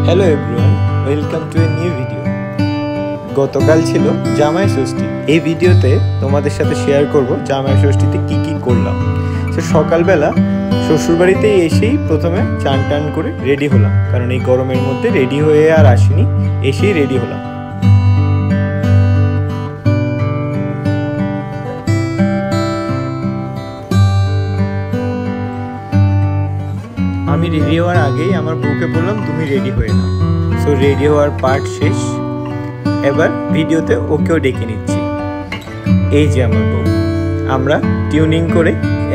Hello everyone, welcome to a new video. গতকাল ছিল জামাই ষষ্ঠী। এই ভিডিওতে তোমাদের সাথে শেয়ার করব জামাই ষষ্ঠীতে কি কি করলাম। তো সকালবেলা শ্বশুরবাড়িতে এসেই প্রথমে চান টান করে রেডি হলাম, কারণ এই গরমের মধ্যে রেডি হয়ে আর আসিনি, এসেই রেডি হলাম। আমি রেডি হওয়ার আগেই আমার বউকে বললাম তুমি রেডি হয়ে নাও। সো রেডি হওয়ার পার্ট শেষ, এবার ভিডিওতে ওকেও ডেকে নিচ্ছি। এই যে আমার বউ, আমরা টিউনিং করে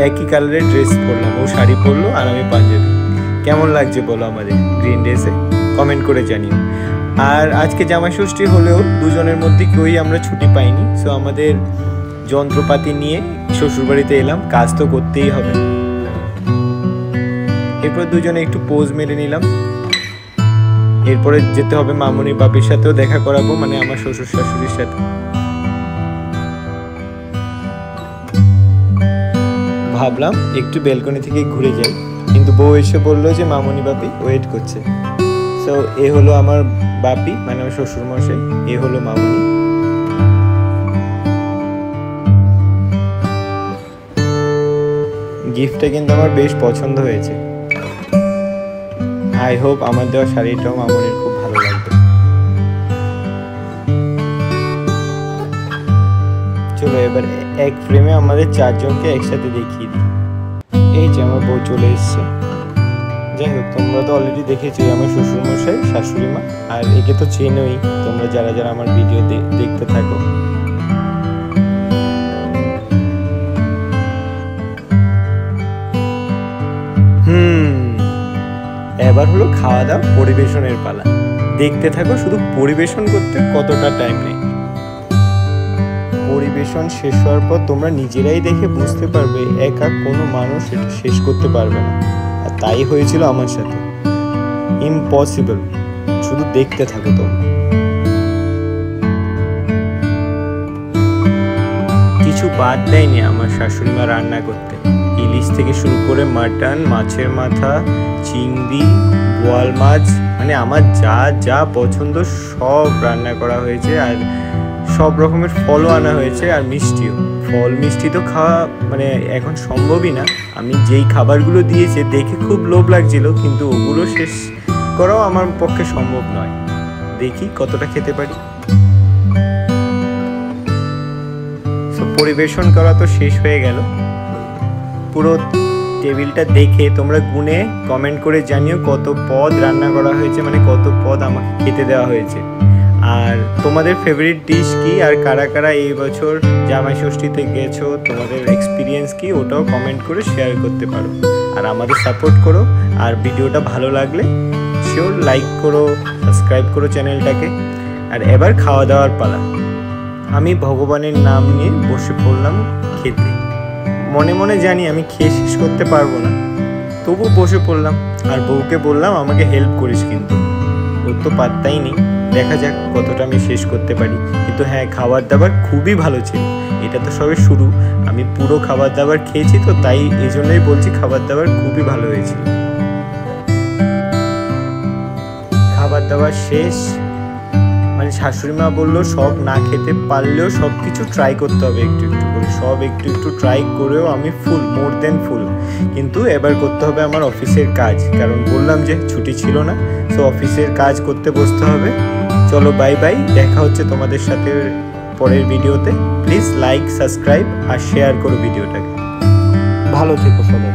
একই কালারের ড্রেস পরলাম। ও শাড়ি পরলো আর আমি পাঞ্জাবি। কেমন লাগছে বলো আমাদের গ্রিন ড্রেসে? কমেন্ট করে জানিও। আর আজকে জামাই ষষ্ঠী হলেও দুজনের মধ্যে কেউই আমরা ছুটি পাইনি। সো আমাদের যন্ত্রপাতি নিয়ে শ্বশুরবাড়িতে এলাম, কাজ তো করতেই হবে। এরপর দুজনে একটু পোজ মেরে নিলাম। এরপরে যেতে হবে মামুনি বাপির সাথেও দেখা করাবো, মানে আমার শ্বশুর শাশুড়ির সাথে। ভাবলাম একটু ব্যালকনি থেকে ঘুরে যাই, কিন্তু বউ এসে বললো যে মামুনি বাপি ওয়েট করছে। সো এ হলো আমার বাপি, মানে আমার শ্বশুর মশাই, এ হলো মামুনি। গিফটটা কিন্তু আমার বেশ পছন্দ হয়েছে। আই হোপ আমার দেওয়া শাড়িটাও মামুনির খুব ভালো লাগবে। চলো এবার এক ফ্রেমে আমাদের চারজনকে একসাথে দেখিয়ে দিই। এই যে আমার বউ চলে এসছে। যাই হোক, তোমরা তো অলরেডি দেখেছো আমার শ্বশুর মশাই, শাশুড়ি মা, আর একে তো চেনোই তোমরা যারা যারা আমার ভিডিও দেখতে থাকো। এবার হলো খাওয়া দাওয়া পরিবেশনের পালা। দেখতে থাকো, শুধু পরিবেশন করতে কতটা টাইম নেই। পরিবেশন শেষ হওয়ার পর তোমরা নিজেরাই দেখে বুঝতে পারবে একা কোনো মানুষ এটা শেষ করতে পারবে না। আর তাই হয়েছিল আমার সাথে, ইম্পসিবল। শুধু দেখতে থাকো তোমরা। কিছু বাদ দেয়নি আমার শাশুড়ি মা রান্না করতে। ইলিশ থেকে শুরু করে মাটন, মাছের মাথা, চিংড়ি, বোয়াল মাছ, মানে আমার যা যা পছন্দ সব রান্না করা হয়েছে। আর সব রকমের ফলও আনা হয়েছে, আর মিষ্টিও। ফল মিষ্টি তো খাওয়া মানে এখন সম্ভবই না। আমি যেই খাবারগুলো দিয়েছে দেখে খুব লোভ লাগছিল, কিন্তু ওগুলো শেষ করাও আমার পক্ষে সম্ভব নয়। দেখি কতটা খেতে পারি। পরিবেশন করা তো শেষ হয়ে গেল। পুরো টেবিলটা দেখে তোমরা গুনে কমেন্ট করে জানিও কত পদ রান্না করা হয়েছে, মানে কত পদ আমাকে খেতে দেওয়া হয়েছে। আর তোমাদের ফেভারিট ডিশ কি, আর কারা কারা এই বছর জামাই ষষ্ঠীতে গেছো, তোমাদের এক্সপিরিয়েন্স কি, ওটাও কমেন্ট করে শেয়ার করতে পারো। আর আমাদের সাপোর্ট করো। আর ভিডিওটা ভালো লাগলে শিওর লাইক করো, সাবস্ক্রাইব করো চ্যানেলটাকে। আর এবার খাওয়া দাওয়ার পালা। আমি ভগবানের নাম নিয়ে বসে পড়লাম খেতে। মনে মনে জানি আমি খেয়ে শেষ করতে পারবো না, তবু বসে পড়লাম। আর বউকে বললাম আমাকে হেল্প করিস, কিন্তু ওর তো পাত্তাই নেই। দেখা যাক কতটা আমি শেষ করতে পারি। কিন্তু হ্যাঁ, খাবার দাবার খুবই ভালো ছিল। এটা তো সবে শুরু, আমি পুরো খাবার দাবার খেয়েছি, তো তাই এই জন্যই বলছি খাবার দাবার খুবই ভালো হয়েছিল। খাবার দাবার শেষ, মানে শাশুড়ি মা বললো সব না খেতে পারলেও সব কিছু ট্রাই করতে হবে একটু একটু করে। সব একটু একটু ট্রাই করেও আমি ফুল, মোর দেন ফুল। কিন্তু এবার করতে হবে আমার অফিসের কাজ, কারণ বললাম যে ছুটি ছিল না। সো অফিসের কাজ করতে বসতে হবে। চলো বাই বাই, দেখা হচ্ছে তোমাদের সাথে পরের ভিডিওতে। প্লিজ লাইক, সাবস্ক্রাইব আর শেয়ার করো ভিডিওটাকে। ভালো থেকো সবাই।